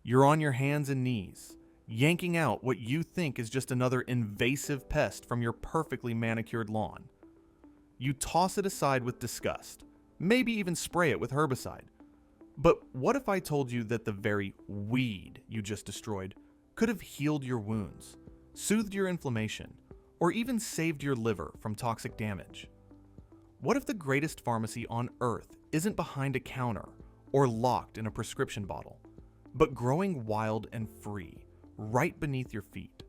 You're on your hands and knees, yanking out what you think is just another invasive pest from your perfectly manicured lawn. You toss it aside with disgust, maybe even spray it with herbicide. But what if I told you that the very weed you just destroyed could have healed your wounds, soothed your inflammation, or even saved your liver from toxic damage? What if the greatest pharmacy on earth isn't behind a counter or locked in a prescription bottle, but growing wild and free, right beneath your feet?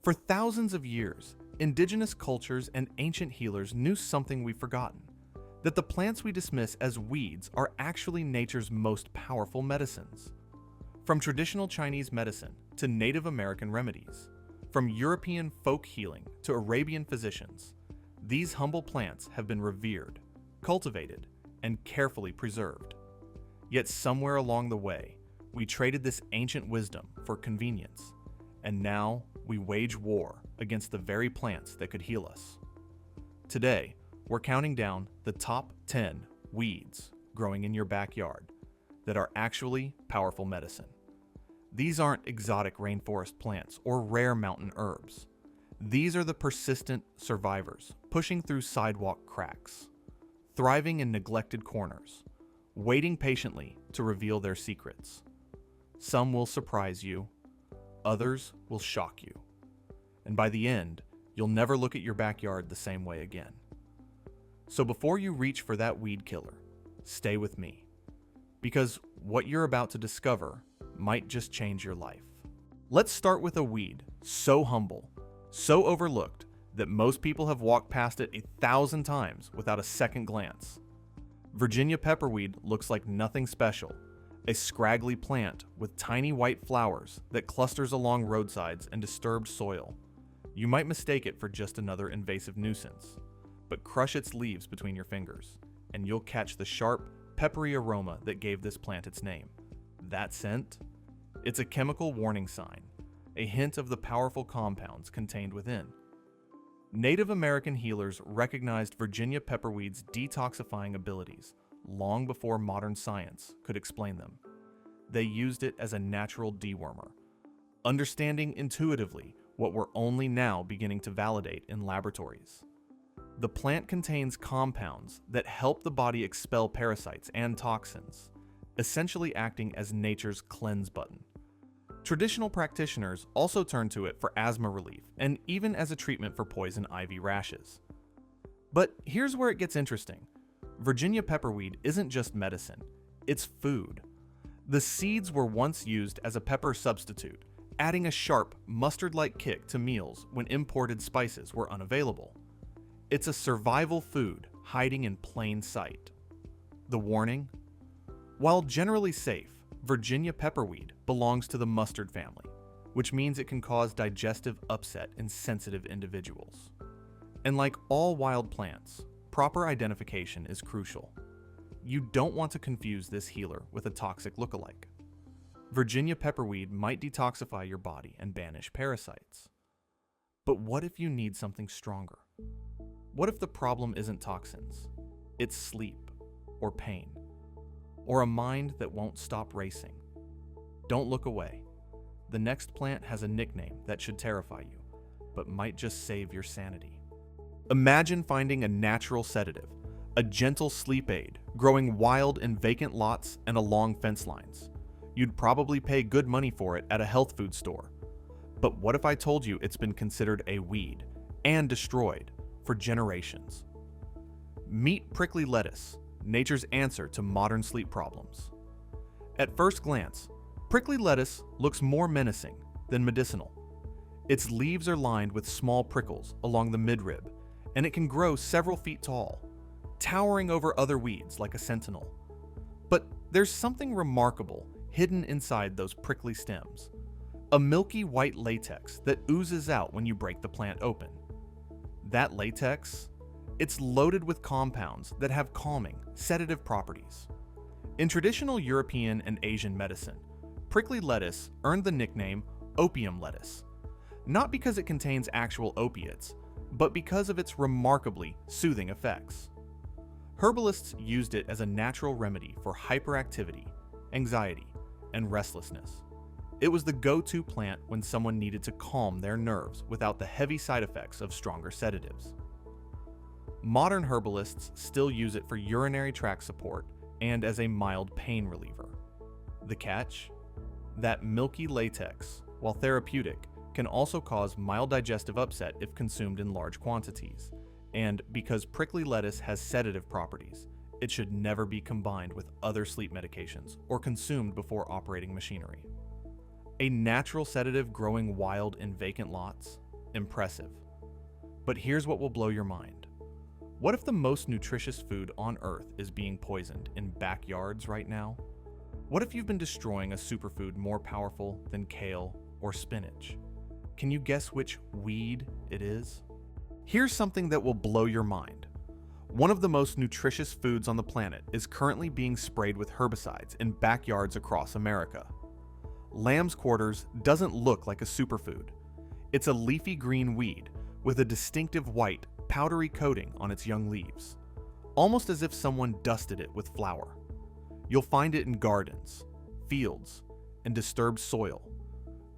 For thousands of years, indigenous cultures and ancient healers knew something we've forgotten: that the plants we dismiss as weeds are actually nature's most powerful medicines. From traditional Chinese medicine to Native American remedies, from European folk healing to Arabian physicians, these humble plants have been revered, cultivated, and carefully preserved. Yet somewhere along the way, we traded this ancient wisdom for convenience, and now we wage war against the very plants that could heal us. Today, we're counting down the top 10 weeds growing in your backyard that are actually powerful medicine. These aren't exotic rainforest plants or rare mountain herbs. These are the persistent survivors pushing through sidewalk cracks, thriving in neglected corners, waiting patiently to reveal their secrets. Some will surprise you, others will shock you, and by the end, you'll never look at your backyard the same way again. So before you reach for that weed killer, stay with me, because what you're about to discover might just change your life. Let's start with a weed so humble, so overlooked, that most people have walked past it 1,000 times without a second glance. Virginia pepperweed looks like nothing special, a scraggly plant with tiny white flowers that clusters along roadsides and disturbed soil. You might mistake it for just another invasive nuisance, but crush its leaves between your fingers, and you'll catch the sharp, peppery aroma that gave this plant its name. That scent? It's a chemical warning sign, a hint of the powerful compounds contained within. Native American healers recognized Virginia pepperweed's detoxifying abilities long before modern science could explain them. They used it as a natural dewormer, understanding intuitively what we're only now beginning to validate in laboratories. The plant contains compounds that help the body expel parasites and toxins, essentially acting as nature's cleanse button. Traditional practitioners also turn to it for asthma relief and even as a treatment for poison ivy rashes. But here's where it gets interesting. Virginia pepperweed isn't just medicine, it's food. The seeds were once used as a pepper substitute, adding a sharp, mustard-like kick to meals when imported spices were unavailable. It's a survival food hiding in plain sight. The warning? While generally safe, Virginia pepperweed belongs to the mustard family, which means it can cause digestive upset in sensitive individuals. And like all wild plants, proper identification is crucial. You don't want to confuse this healer with a toxic lookalike. Virginia pepperweed might detoxify your body and banish parasites. But what if you need something stronger? What if the problem isn't toxins? It's sleep, or pain, or a mind that won't stop racing. Don't look away. The next plant has a nickname that should terrify you, but might just save your sanity. Imagine finding a natural sedative, a gentle sleep aid, growing wild in vacant lots and along fence lines. You'd probably pay good money for it at a health food store. But what if I told you it's been considered a weed and destroyed for generations? Meet prickly lettuce, nature's answer to modern sleep problems. At first glance, prickly lettuce looks more menacing than medicinal. Its leaves are lined with small prickles along the midrib, and it can grow several feet tall, towering over other weeds like a sentinel. But there's something remarkable hidden inside those prickly stems, a milky white latex that oozes out when you break the plant open. That latex? It's loaded with compounds that have calming, sedative properties. In traditional European and Asian medicine, prickly lettuce earned the nickname opium lettuce, not because it contains actual opiates, but because of its remarkably soothing effects. Herbalists used it as a natural remedy for hyperactivity, anxiety, and restlessness. It was the go-to plant when someone needed to calm their nerves without the heavy side effects of stronger sedatives. Modern herbalists still use it for urinary tract support and as a mild pain reliever. The catch? That milky latex, while therapeutic, can also cause mild digestive upset if consumed in large quantities, and because prickly lettuce has sedative properties, it should never be combined with other sleep medications or consumed before operating machinery. A natural sedative growing wild in vacant lots? Impressive. But here's what will blow your mind. What if the most nutritious food on Earth is being poisoned in backyards right now? What if you've been destroying a superfood more powerful than kale or spinach? Can you guess which weed it is? Here's something that will blow your mind. One of the most nutritious foods on the planet is currently being sprayed with herbicides in backyards across America. Lamb's quarters doesn't look like a superfood. It's a leafy green weed with a distinctive white, powdery coating on its young leaves, almost as if someone dusted it with flour. You'll find it in gardens, fields, and disturbed soil,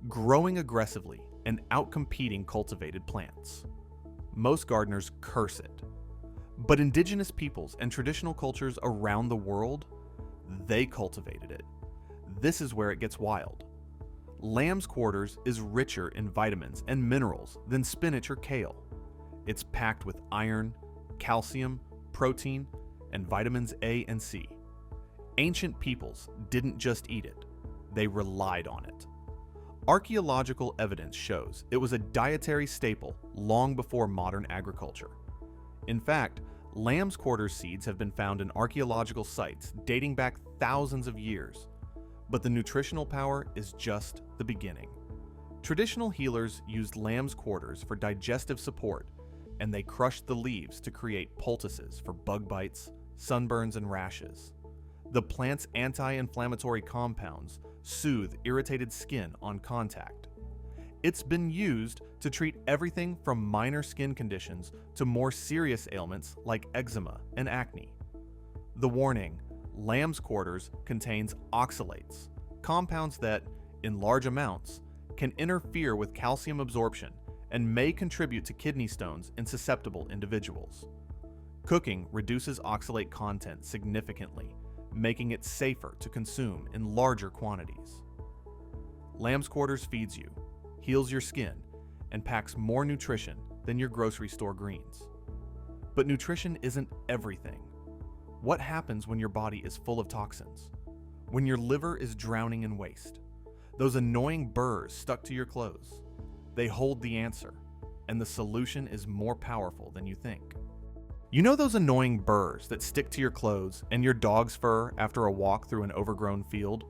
growing aggressively and outcompeting cultivated plants. Most gardeners curse it, but indigenous peoples and traditional cultures around the world, they cultivated it. This is where it gets wild. Lamb's quarters is richer in vitamins and minerals than spinach or kale. It's packed with iron, calcium, protein, and vitamins A and C. Ancient peoples didn't just eat it, they relied on it. Archaeological evidence shows it was a dietary staple long before modern agriculture. In fact, lamb's quarters seeds have been found in archaeological sites dating back thousands of years. But the nutritional power is just the beginning. Traditional healers used lamb's quarters for digestive support, and they crushed the leaves to create poultices for bug bites, sunburns, and rashes. The plant's anti-inflammatory compounds soothe irritated skin on contact. It's been used to treat everything from minor skin conditions to more serious ailments like eczema and acne. The warning: lamb's quarters contains oxalates, compounds that, in large amounts, can interfere with calcium absorption and may contribute to kidney stones in susceptible individuals. Cooking reduces oxalate content significantly, making it safer to consume in larger quantities. Lamb's quarters feeds you, heals your skin, and packs more nutrition than your grocery store greens. But nutrition isn't everything. What happens when your body is full of toxins? When your liver is drowning in waste? Those annoying burrs stuck to your clothes? They hold the answer, and the solution is more powerful than you think. You know those annoying burrs that stick to your clothes and your dog's fur after a walk through an overgrown field?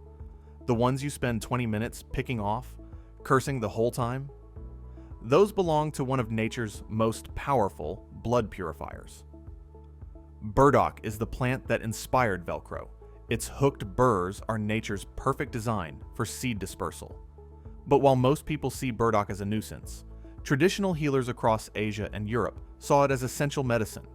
The ones you spend 20 minutes picking off, cursing the whole time? Those belong to one of nature's most powerful blood purifiers. Burdock is the plant that inspired Velcro. Its hooked burrs are nature's perfect design for seed dispersal. But while most people see burdock as a nuisance, traditional healers across Asia and Europe saw it as essential medicine.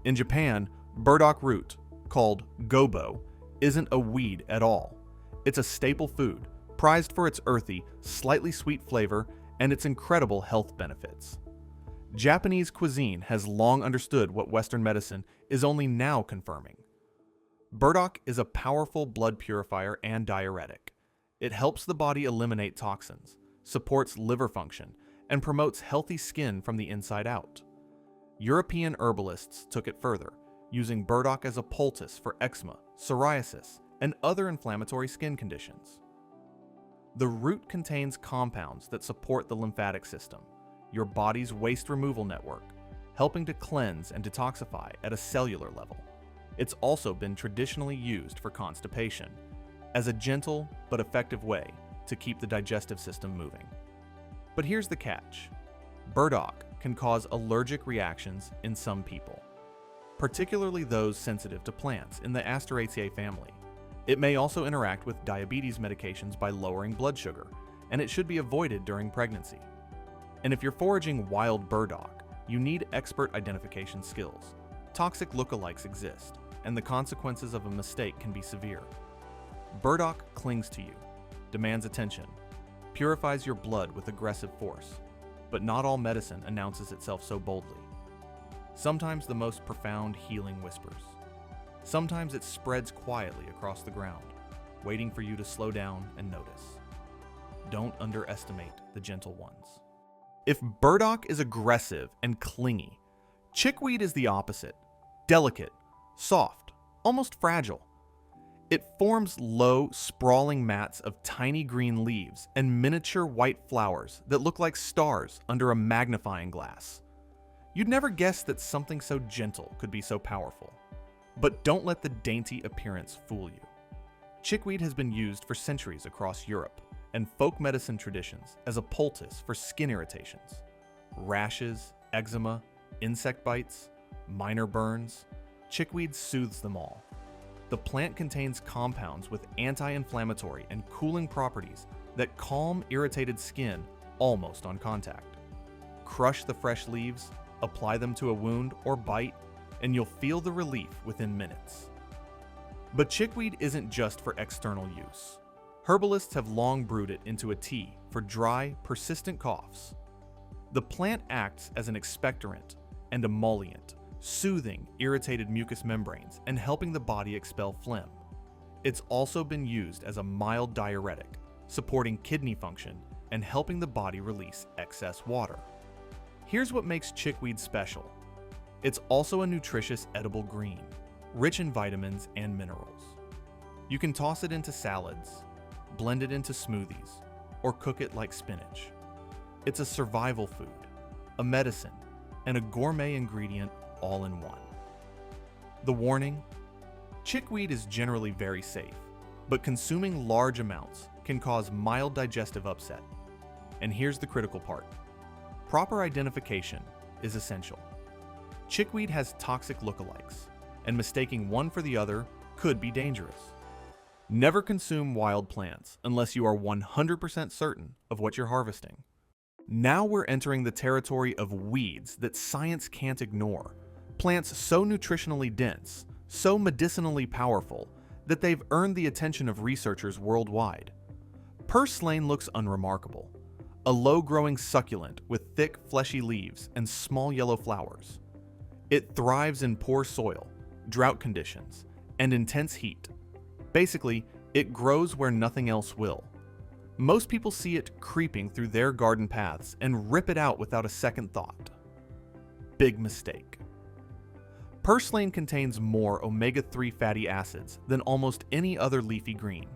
In Japan, burdock root, called gobo, isn't a weed at all. It's a staple food, prized for its earthy, slightly sweet flavor and its incredible health benefits. Japanese cuisine has long understood what Western medicine is only now confirming. Burdock is a powerful blood purifier and diuretic. It helps the body eliminate toxins, supports liver function, and promotes healthy skin from the inside out. European herbalists took it further, using burdock as a poultice for eczema, psoriasis, and other inflammatory skin conditions. The root contains compounds that support the lymphatic system, your body's waste removal network, helping to cleanse and detoxify at a cellular level. It's also been traditionally used for constipation, as a gentle but effective way to keep the digestive system moving. But here's the catch. Burdock can cause allergic reactions in some people, particularly those sensitive to plants in the Asteraceae family. It may also interact with diabetes medications by lowering blood sugar, and it should be avoided during pregnancy. And if you're foraging wild burdock, you need expert identification skills. Toxic lookalikes exist, and the consequences of a mistake can be severe. Burdock clings to you, demands attention, purifies your blood with aggressive force, but not all medicine announces itself so boldly. Sometimes the most profound healing whispers. Sometimes it spreads quietly across the ground, waiting for you to slow down and notice. Don't underestimate the gentle ones. If burdock is aggressive and clingy, chickweed is the opposite. Delicate, soft, almost fragile. It forms low, sprawling mats of tiny green leaves and miniature white flowers that look like stars under a magnifying glass. You'd never guess that something so gentle could be so powerful. But don't let the dainty appearance fool you. Chickweed has been used for centuries across Europe and folk medicine traditions as a poultice for skin irritations, rashes, eczema, insect bites, minor burns. Chickweed soothes them all. The plant contains compounds with anti-inflammatory and cooling properties that calm irritated skin almost on contact. Crush the fresh leaves, apply them to a wound or bite, and you'll feel the relief within minutes. But chickweed isn't just for external use. Herbalists have long brewed it into a tea for dry, persistent coughs. The plant acts as an expectorant and emollient, soothing irritated mucous membranes and helping the body expel phlegm. It's also been used as a mild diuretic, supporting kidney function and helping the body release excess water. Here's what makes chickweed special. It's also a nutritious edible green, rich in vitamins and minerals. You can toss it into salads, blend it into smoothies, or cook it like spinach. It's a survival food, a medicine, and a gourmet ingredient all in one. The warning: chickweed is generally very safe, but consuming large amounts can cause mild digestive upset. And here's the critical part: proper identification is essential. Chickweed has toxic lookalikes, and mistaking one for the other could be dangerous. Never consume wild plants unless you are 100% certain of what you're harvesting. Now we're entering the territory of weeds that science can't ignore. Plants so nutritionally dense, so medicinally powerful, that they've earned the attention of researchers worldwide. Purslane looks unremarkable. A low-growing succulent with thick, fleshy leaves and small yellow flowers. It thrives in poor soil, drought conditions, and intense heat. Basically, it grows where nothing else will. Most people see it creeping through their garden paths and rip it out without a second thought. Big mistake. Purslane contains more omega-3 fatty acids than almost any other leafy green.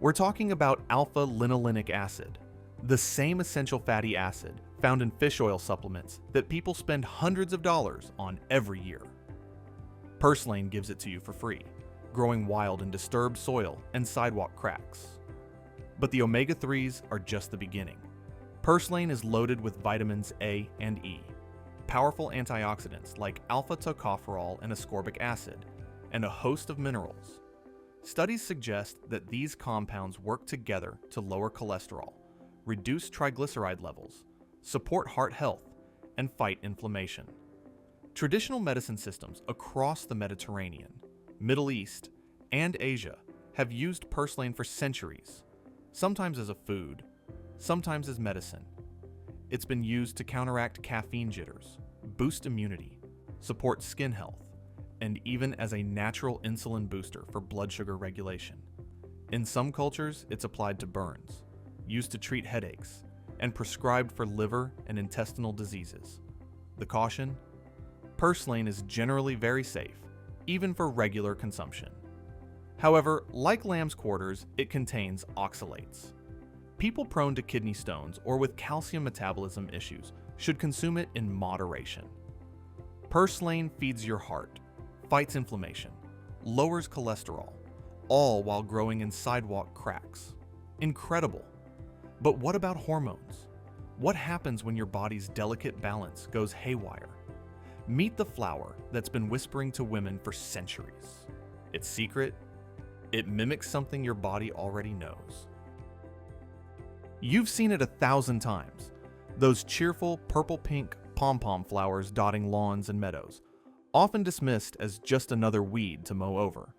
We're talking about alpha-linolenic acid, the same essential fatty acid found in fish oil supplements that people spend hundreds of dollars on every year. Purslane gives it to you for free, growing wild in disturbed soil and sidewalk cracks. But the omega-3s are just the beginning. Purslane is loaded with vitamins A and E, powerful antioxidants like alpha-tocopherol and ascorbic acid, and a host of minerals. Studies suggest that these compounds work together to lower cholesterol, reduce triglyceride levels, support heart health, and fight inflammation. Traditional medicine systems across the Mediterranean, Middle East, and Asia have used purslane for centuries, sometimes as a food, sometimes as medicine. It's been used to counteract caffeine jitters, boost immunity, support skin health, and even as a natural insulin booster for blood sugar regulation. In some cultures, it's applied to burns, used to treat headaches, and prescribed for liver and intestinal diseases. The caution? Purslane is generally very safe, even for regular consumption. However, like lamb's quarters, it contains oxalates. People prone to kidney stones or with calcium metabolism issues should consume it in moderation. Purslane feeds your heart, fights inflammation, lowers cholesterol, all while growing in sidewalk cracks. Incredible. But what about hormones? What happens when your body's delicate balance goes haywire? Meet the flower that's been whispering to women for centuries. Its secret? It mimics something your body already knows. You've seen it 1,000 times. Those cheerful purple-pink pom-pom flowers dotting lawns and meadows, often dismissed as just another weed to mow over.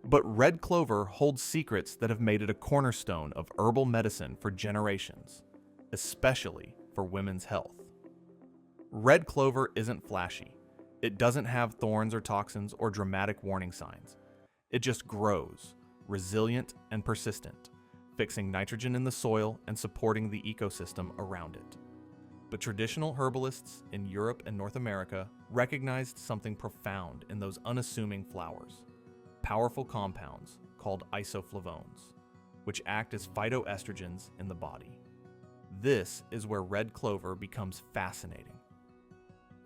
But red clover holds secrets that have made it a cornerstone of herbal medicine for generations, especially for women's health. Red clover isn't flashy. It doesn't have thorns or toxins or dramatic warning signs. It just grows, resilient and persistent, fixing nitrogen in the soil and supporting the ecosystem around it. But traditional herbalists in Europe and North America recognized something profound in those unassuming flowers: powerful compounds called isoflavones, which act as phytoestrogens in the body. This is where red clover becomes fascinating.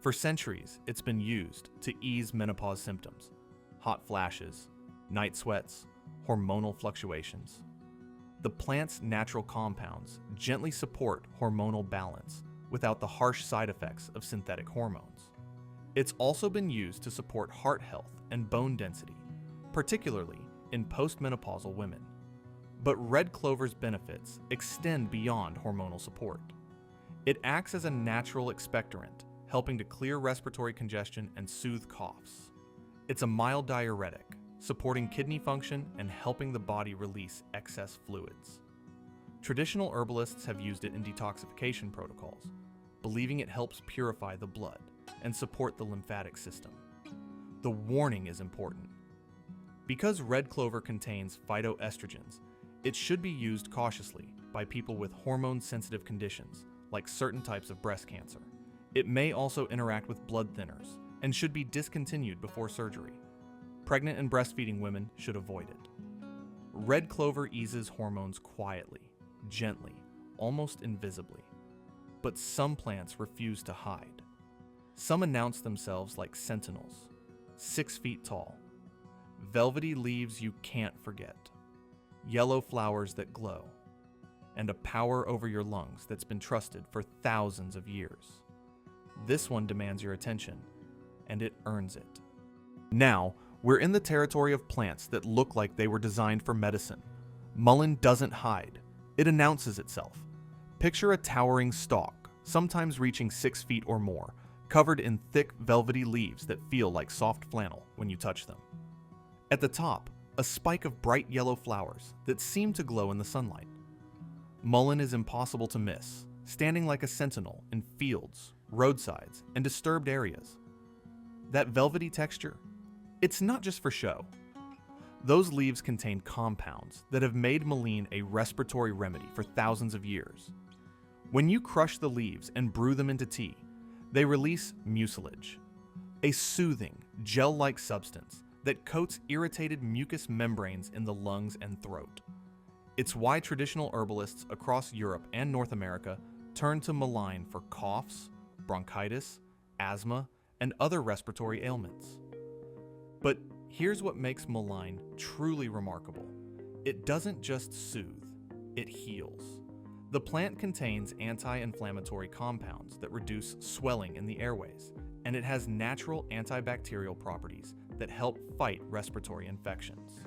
For centuries, it's been used to ease menopause symptoms, hot flashes, night sweats, hormonal fluctuations. The plant's natural compounds gently support hormonal balance without the harsh side effects of synthetic hormones. It's also been used to support heart health and bone density, particularly in postmenopausal women. But red clover's benefits extend beyond hormonal support. It acts as a natural expectorant, helping to clear respiratory congestion and soothe coughs. It's a mild diuretic, supporting kidney function and helping the body release excess fluids. Traditional herbalists have used it in detoxification protocols, believing it helps purify the blood and support the lymphatic system. The warning is important. Because red clover contains phytoestrogens, it should be used cautiously by people with hormone-sensitive conditions, like certain types of breast cancer. It may also interact with blood thinners and should be discontinued before surgery. Pregnant and breastfeeding women should avoid it. Red clover eases hormones quietly, gently, almost invisibly. But some plants refuse to hide. Some announce themselves like sentinels, 6 feet tall, velvety leaves you can't forget, yellow flowers that glow, and a power over your lungs that's been trusted for thousands of years. This one demands your attention, and it earns it. Now, we're in the territory of plants that look like they were designed for medicine. Mullein doesn't hide. It announces itself. Picture a towering stalk, sometimes reaching 6 feet or more, covered in thick, velvety leaves that feel like soft flannel when you touch them. At the top, a spike of bright yellow flowers that seem to glow in the sunlight. Mullein is impossible to miss, standing like a sentinel in fields, roadsides, and disturbed areas. That velvety texture, it's not just for show. Those leaves contain compounds that have made mullein a respiratory remedy for thousands of years. When you crush the leaves and brew them into tea, they release mucilage, a soothing, gel-like substance that coats irritated mucous membranes in the lungs and throat. It's why traditional herbalists across Europe and North America turn to mullein for coughs, bronchitis, asthma, and other respiratory ailments. But here's what makes mullein truly remarkable. It doesn't just soothe, it heals. The plant contains anti-inflammatory compounds that reduce swelling in the airways, and it has natural antibacterial properties that help fight respiratory infections.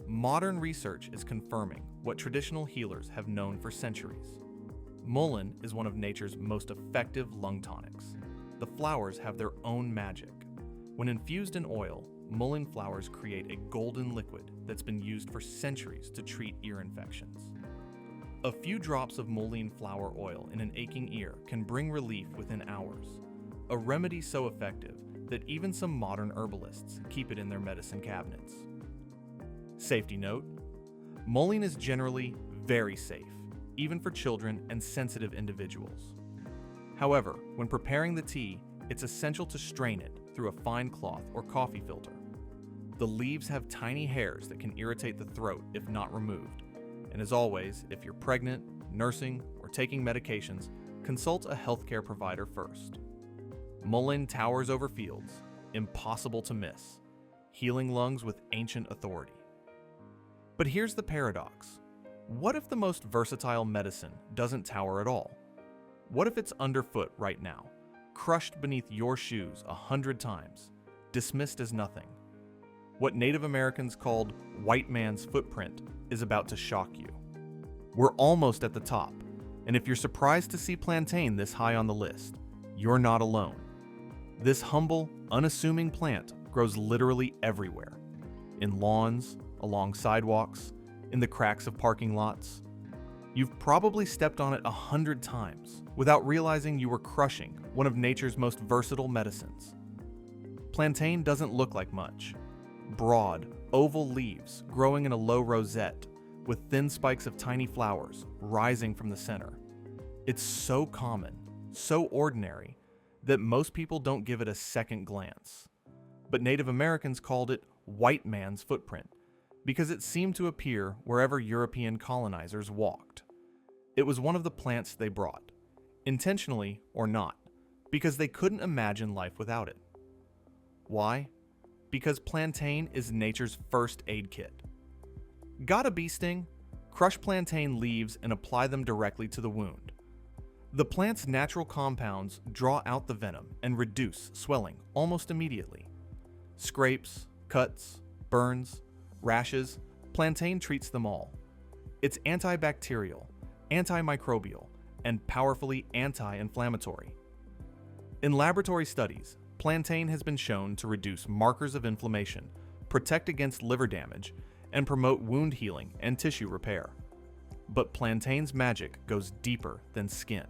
Modern research is confirming what traditional healers have known for centuries. Mullein is one of nature's most effective lung tonics. The flowers have their own magic. When infused in oil, mullein flowers create a golden liquid that's been used for centuries to treat ear infections. A few drops of mullein flower oil in an aching ear can bring relief within hours, a remedy so effective that even some modern herbalists keep it in their medicine cabinets. Safety note: mullein is generally very safe, even for children and sensitive individuals. However, when preparing the tea, it's essential to strain it through a fine cloth or coffee filter. The leaves have tiny hairs that can irritate the throat if not removed. And as always, if you're pregnant, nursing, or taking medications, consult a healthcare provider first. Mullein towers over fields, impossible to miss, healing lungs with ancient authority. But here's the paradox. What if the most versatile medicine doesn't tower at all? What if it's underfoot right now, crushed beneath your shoes 100 times, dismissed as nothing? What Native Americans called white man's footprint is about to shock you. We're almost at the top, and if you're surprised to see plantain this high on the list, you're not alone. This humble, unassuming plant grows literally everywhere. in lawns, along sidewalks, in the cracks of parking lots. You've probably stepped on it 100 times without realizing you were crushing one of nature's most versatile medicines. Plantain doesn't look like much. Broad, oval leaves growing in a low rosette with thin spikes of tiny flowers rising from the center. It's so common, so ordinary, that most people don't give it a second glance. But Native Americans called it white man's footprint because it seemed to appear wherever European colonizers walked. It was one of the plants they brought, intentionally or not, because they couldn't imagine life without it. Why? Because plantain is nature's first aid kit. Got a bee sting? Crush plantain leaves and apply them directly to the wound. The plant's natural compounds draw out the venom and reduce swelling almost immediately. Scrapes, cuts, burns, rashes, plantain treats them all. It's antibacterial, antimicrobial, and powerfully anti-inflammatory. In laboratory studies, plantain has been shown to reduce markers of inflammation, protect against liver damage, and promote wound healing and tissue repair. But plantain's magic goes deeper than skin.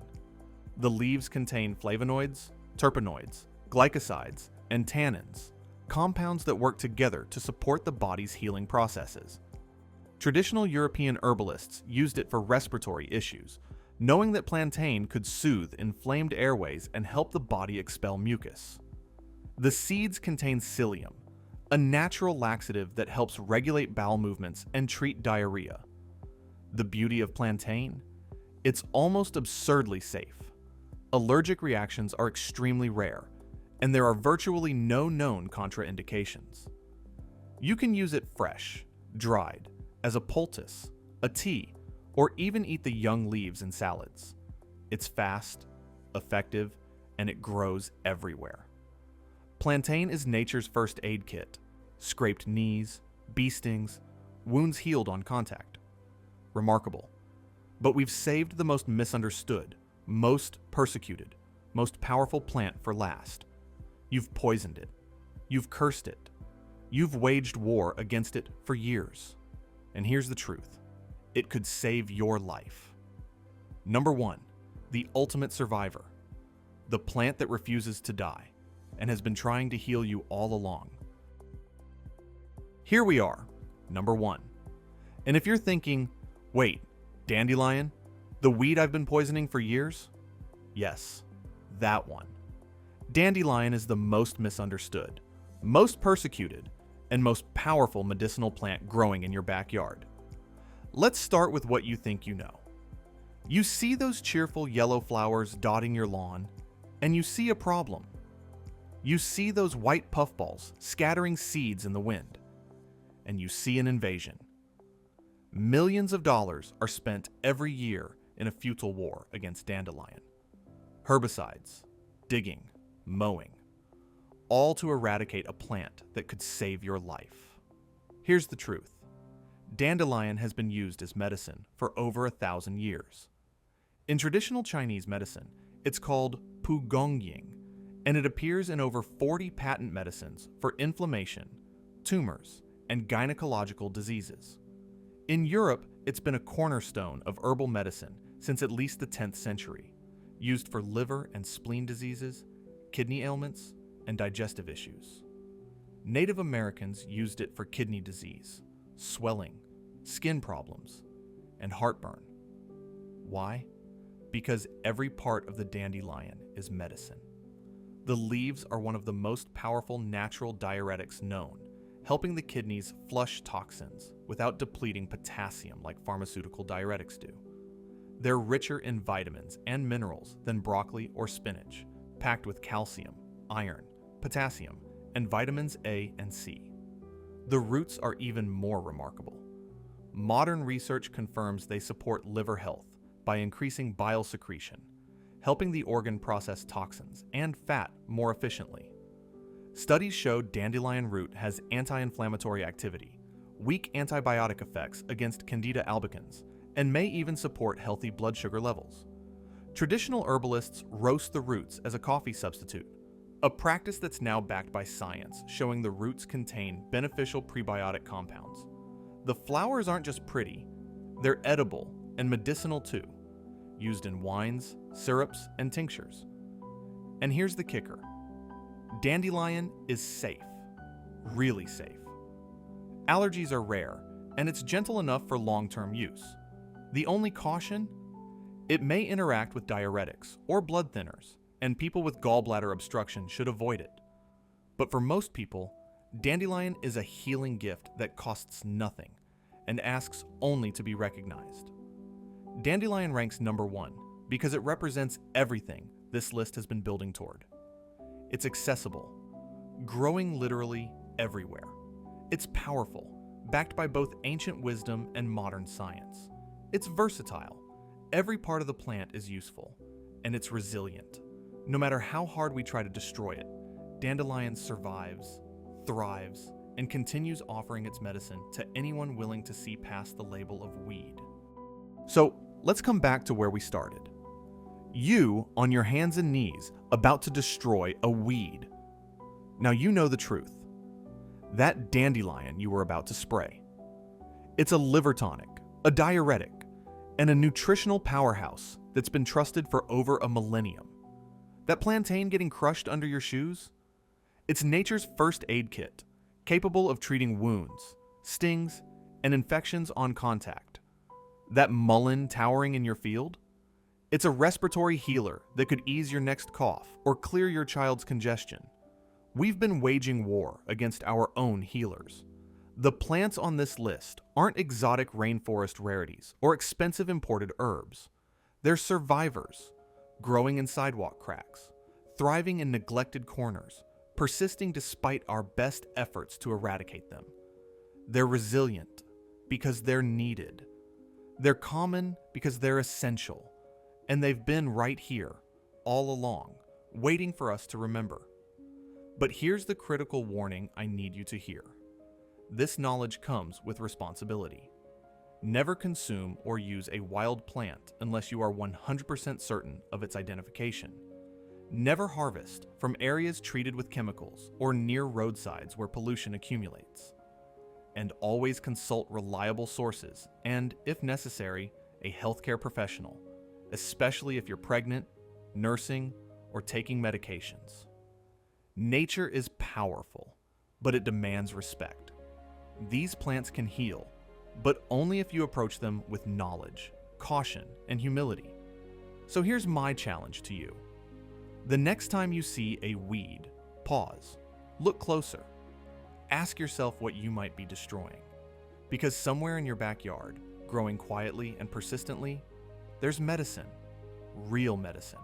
The leaves contain flavonoids, terpenoids, glycosides, and tannins, compounds that work together to support the body's healing processes. Traditional European herbalists used it for respiratory issues, knowing that plantain could soothe inflamed airways and help the body expel mucus. The seeds contain psyllium, a natural laxative that helps regulate bowel movements and treat diarrhea. The beauty of plantain? It's almost absurdly safe. Allergic reactions are extremely rare, and there are virtually no known contraindications. You can use it fresh, dried, as a poultice, a tea, or even eat the young leaves in salads. It's fast, effective, and it grows everywhere. Plantain is nature's first aid kit. Scraped knees, bee stings, wounds healed on contact. Remarkable. But we've saved the most misunderstood, most persecuted, most powerful plant for last. You've poisoned it. You've cursed it. You've waged war against it for years. And here's the truth. It could save your life. Number 1, the ultimate survivor. The plant that refuses to die and has been trying to heal you all along. Here we are, number 1. And if you're thinking, wait, dandelion? The weed I've been poisoning for years? Yes, that one. Dandelion is the most misunderstood, most persecuted, and most powerful medicinal plant growing in your backyard. Let's start with what you think you know. You see those cheerful yellow flowers dotting your lawn, and you see a problem. You see those white puffballs scattering seeds in the wind, and you see an invasion. Millions of dollars are spent every year in a futile war against dandelion. Herbicides, digging, mowing, all to eradicate a plant that could save your life. Here's the truth. Dandelion has been used as medicine for over 1,000 years. In traditional Chinese medicine, it's called pugongying, and it appears in over 40 patent medicines for inflammation, tumors, and gynecological diseases. In Europe, it's been a cornerstone of herbal medicine since at least the 10th century, used for liver and spleen diseases, kidney ailments, and digestive issues. Native Americans used it for kidney disease, swelling, skin problems, and heartburn. Why? Because every part of the dandelion is medicine. The leaves are one of the most powerful natural diuretics known, helping the kidneys flush toxins without depleting potassium like pharmaceutical diuretics do. They're richer in vitamins and minerals than broccoli or spinach, packed with calcium, iron, potassium, and vitamins A and C. The roots are even more remarkable. Modern research confirms they support liver health by increasing bile secretion, helping the organ process toxins and fat more efficiently. Studies showed dandelion root has anti-inflammatory activity, weak antibiotic effects against Candida albicans, and may even support healthy blood sugar levels. Traditional herbalists roast the roots as a coffee substitute, A practice that's now backed by science, showing the roots contain beneficial prebiotic compounds. The flowers aren't just pretty, they're edible and medicinal too, used in wines, syrups, and tinctures. And here's the kicker. Dandelion is safe, really safe. Allergies are rare, and it's gentle enough for long-term use. The only caution? It may interact with diuretics or blood thinners, and people with gallbladder obstruction should avoid it. But for most people, dandelion is a healing gift that costs nothing and asks only to be recognized. Dandelion ranks number 1 because it represents everything this list has been building toward. It's accessible, growing literally everywhere. It's powerful, backed by both ancient wisdom and modern science. It's versatile. Every part of the plant is useful, and it's resilient. No matter how hard we try to destroy it, dandelion survives, thrives, and continues offering its medicine to anyone willing to see past the label of weed. So let's come back to where we started. You, on your hands and knees, about to destroy a weed. Now you know the truth. That dandelion you were about to spray. It's a liver tonic, a diuretic, and a nutritional powerhouse that's been trusted for over a millennium. That plantain getting crushed under your shoes? It's nature's first aid kit, capable of treating wounds, stings, and infections on contact. That mullein towering in your field? It's a respiratory healer that could ease your next cough or clear your child's congestion. We've been waging war against our own healers. The plants on this list aren't exotic rainforest rarities or expensive imported herbs. They're survivors, growing in sidewalk cracks, thriving in neglected corners, persisting despite our best efforts to eradicate them. They're resilient because they're needed. They're common because they're essential. And they've been right here, all along, waiting for us to remember. But here's the critical warning I need you to hear. This knowledge comes with responsibility. Never consume or use a wild plant unless you are 100% certain of its identification. Never harvest from areas treated with chemicals or near roadsides where pollution accumulates. And always consult reliable sources and, if necessary, a healthcare professional, especially if you're pregnant, nursing, or taking medications. Nature is powerful, but it demands respect. These plants can heal, but only if you approach them with knowledge, caution, and humility. So here's my challenge to you. The next time you see a weed, pause, look closer. Ask yourself what you might be destroying. Because somewhere in your backyard, growing quietly and persistently, there's medicine, real medicine.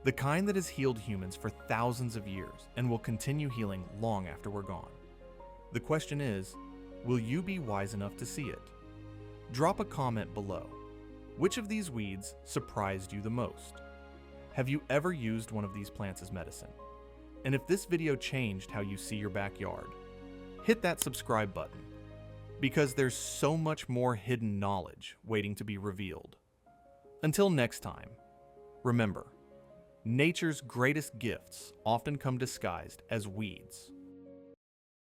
The kind that has healed humans for thousands of years and will continue healing long after we're gone. The question is, will you be wise enough to see it? Drop a comment below. Which of these weeds surprised you the most? Have you ever used one of these plants as medicine? And if this video changed how you see your backyard, hit that subscribe button, because there's so much more hidden knowledge waiting to be revealed. Until next time, remember, nature's greatest gifts often come disguised as weeds.